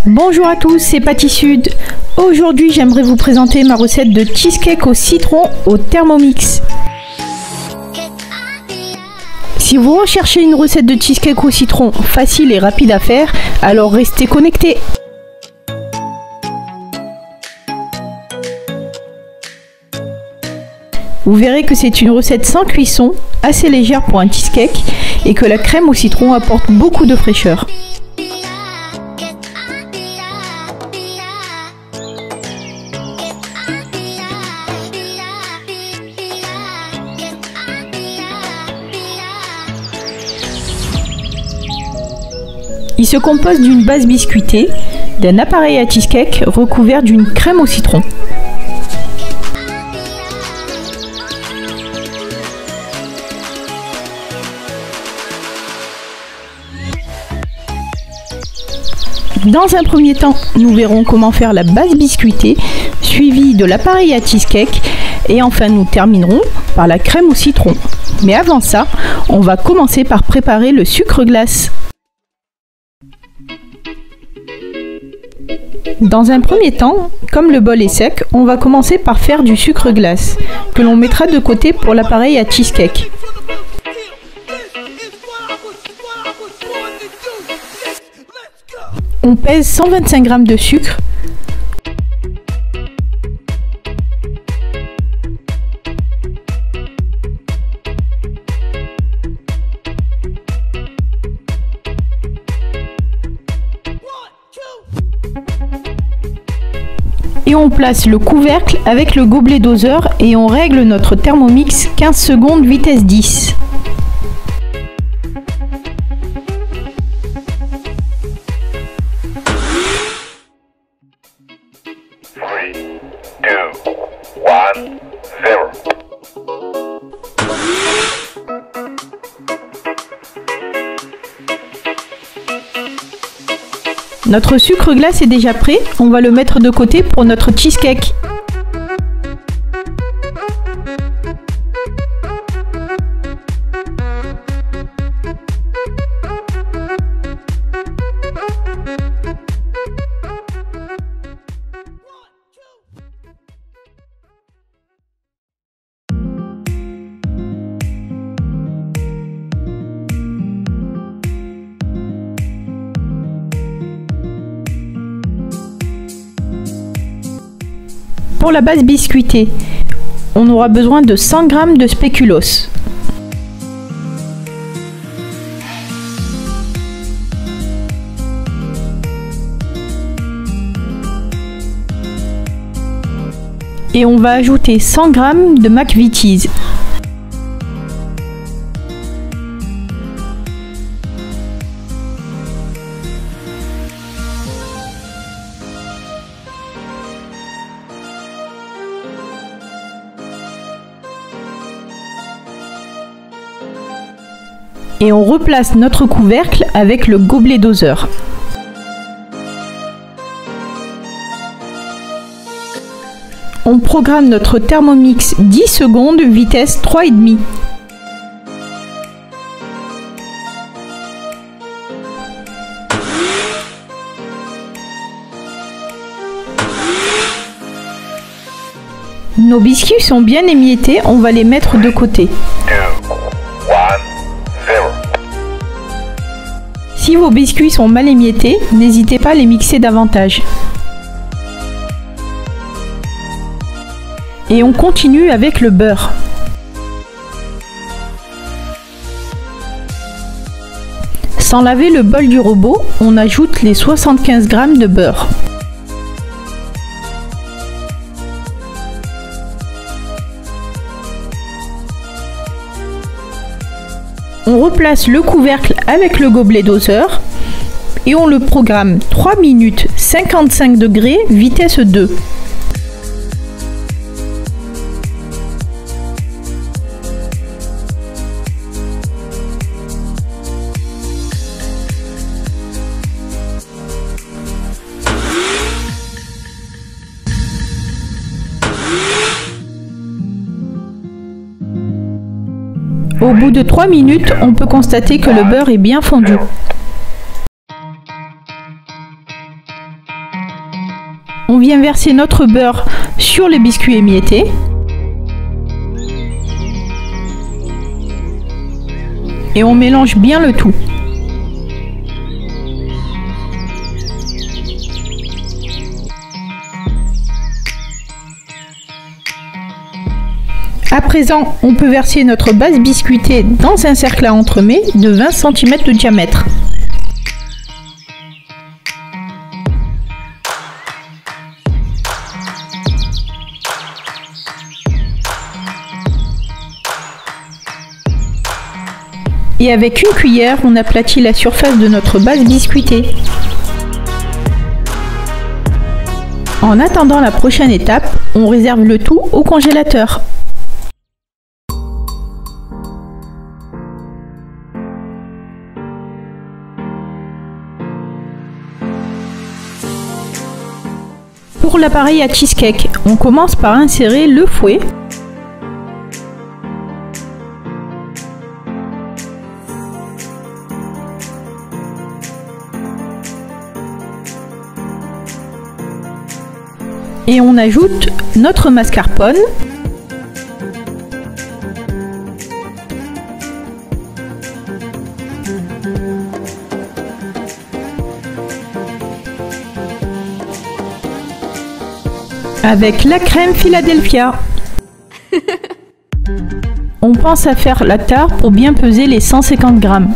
Bonjour à tous, c'est Patty Sud. Aujourd'hui, j'aimerais vous présenter ma recette de cheesecake au citron au Thermomix. Si vous recherchez une recette de cheesecake au citron facile et rapide à faire, alors restez connectés. Vous verrez que c'est une recette sans cuisson, assez légère pour un cheesecake et que la crème au citron apporte beaucoup de fraîcheur. Il se compose d'une base biscuitée, d'un appareil à cheesecake recouvert d'une crème au citron. Dans un premier temps, nous verrons comment faire la base biscuitée, suivie de l'appareil à cheesecake, et enfin nous terminerons par la crème au citron. Mais avant ça, on va commencer par préparer le sucre glace. Dans un premier temps, comme le bol est sec, on va commencer par faire du sucre glace, que l'on mettra de côté pour l'appareil à cheesecake. On pèse 125 g de sucre. Et on place le couvercle avec le gobelet doseur et on règle notre Thermomix 15 secondes vitesse 10. Notre sucre glace est déjà prêt, on va le mettre de côté pour notre cheesecake. Pour la base biscuitée, on aura besoin de 100 g de spéculoos. Et on va ajouter 100 g de McVitie's. Et on replace notre couvercle avec le gobelet doseur. On programme notre Thermomix 10 secondes, vitesse 3,5. Nos biscuits sont bien émiettés, on va les mettre de côté. Si vos biscuits sont mal émiettés, n'hésitez pas à les mixer davantage. Et on continue avec le beurre. Sans laver le bol du robot, on ajoute les 75 g de beurre. On replace le couvercle avec le gobelet doseur et on le programme 3 minutes 55 degrés vitesse 2. Au bout de 3 minutes, on peut constater que le beurre est bien fondu. On vient verser notre beurre sur les biscuits émiettés. Et on mélange bien le tout. À présent, on peut verser notre base biscuitée dans un cercle à entremets de 20 cm de diamètre. Et avec une cuillère, on aplatit la surface de notre base biscuitée. En attendant la prochaine étape, on réserve le tout au congélateur. Pour l'appareil à cheesecake, on commence par insérer le fouet. Et on ajoute notre mascarpone. Avec la crème Philadelphia. On pense à faire la tare pour bien peser les 150 grammes.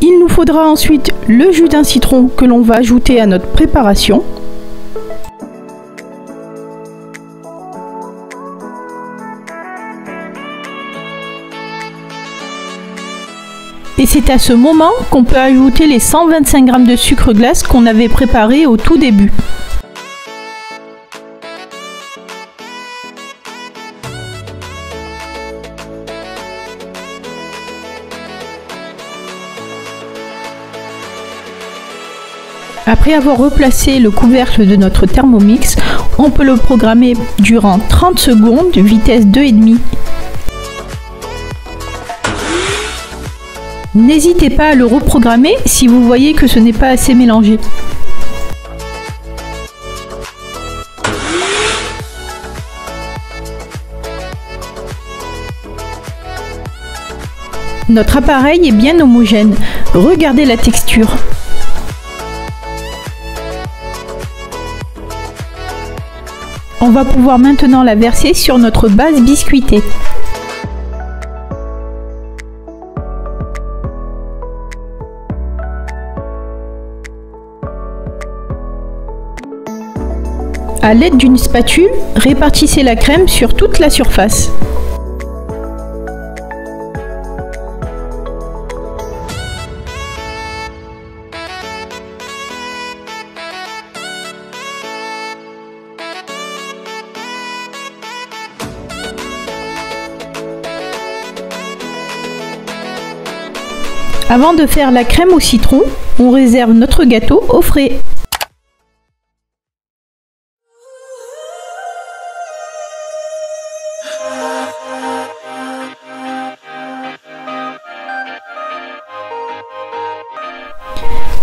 Il nous faudra ensuite le jus d'un citron que l'on va ajouter à notre préparation. Et c'est à ce moment qu'on peut ajouter les 125 g de sucre glace qu'on avait préparé au tout début. Après avoir replacé le couvercle de notre Thermomix, on peut le programmer durant 30 secondes, vitesse 2,5. N'hésitez pas à le reprogrammer si vous voyez que ce n'est pas assez mélangé. Notre appareil est bien homogène. Regardez la texture. On va pouvoir maintenant la verser sur notre base biscuitée. À l'aide d'une spatule, répartissez la crème sur toute la surface. Avant de faire la crème au citron, on réserve notre gâteau au frais.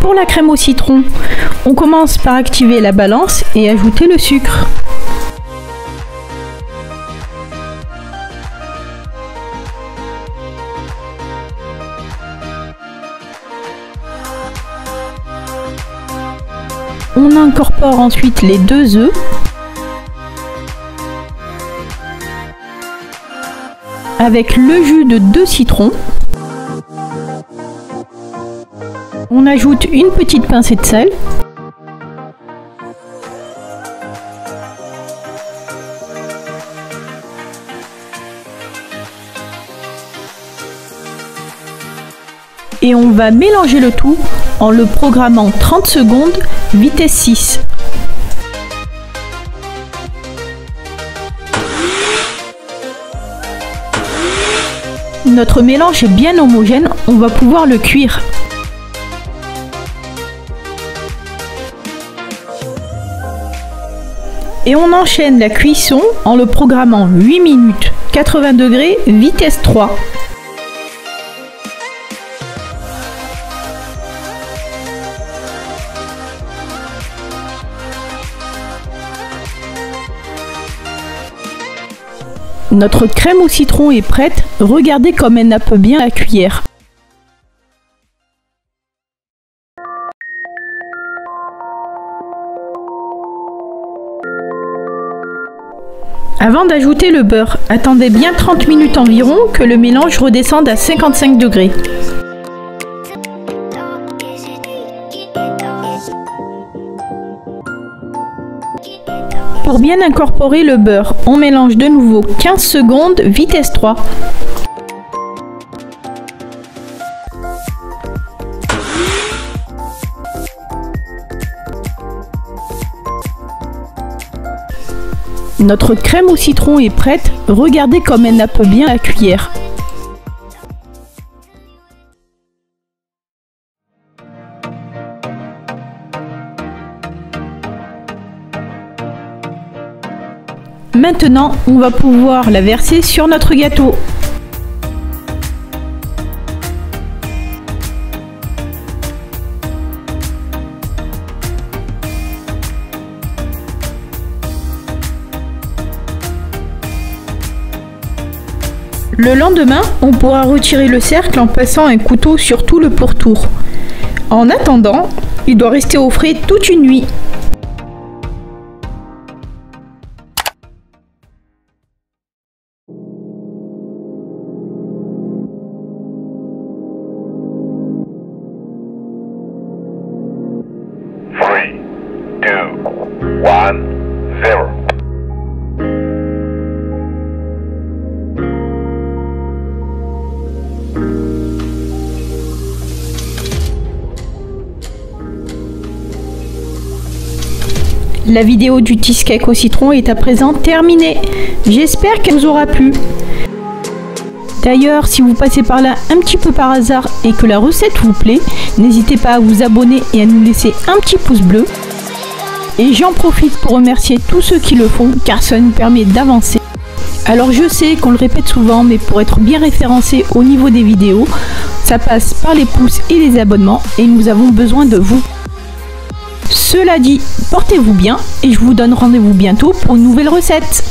Pour la crème au citron, on commence par activer la balance et ajouter le sucre. On incorpore ensuite les 2 œufs. Avec le jus de 2 citrons. On ajoute une petite pincée de sel. Et on va mélanger le tout en le programmant 30 secondes, vitesse 6. Notre mélange est bien homogène, on va pouvoir le cuire. Et on enchaîne la cuisson en le programmant 8 minutes, 80 degrés, vitesse 3. Notre crème au citron est prête, regardez comme elle nappe bien la cuillère. Avant d'ajouter le beurre, attendez bien 30 minutes environ que le mélange redescende à 55 degrés. Pour bien incorporer le beurre, on mélange de nouveau 15 secondes, vitesse 3. Notre crème au citron est prête, regardez comme elle nappe bien la cuillère. Maintenant, on va pouvoir la verser sur notre gâteau. Le lendemain, on pourra retirer le cercle en passant un couteau sur tout le pourtour. En attendant, il doit rester au frais toute une nuit. La vidéo du cheesecake au citron est à présent terminée. J'espère qu'elle vous aura plu. D'ailleurs, si vous passez par là un petit peu par hasard et que la recette vous plaît, n'hésitez pas à vous abonner et à nous laisser un petit pouce bleu. Et j'en profite pour remercier tous ceux qui le font car ça nous permet d'avancer. Alors je sais qu'on le répète souvent, mais pour être bien référencé au niveau des vidéos, ça passe par les pouces et les abonnements et nous avons besoin de vous. Cela dit, portez-vous bien et je vous donne rendez-vous bientôt pour une nouvelle recette.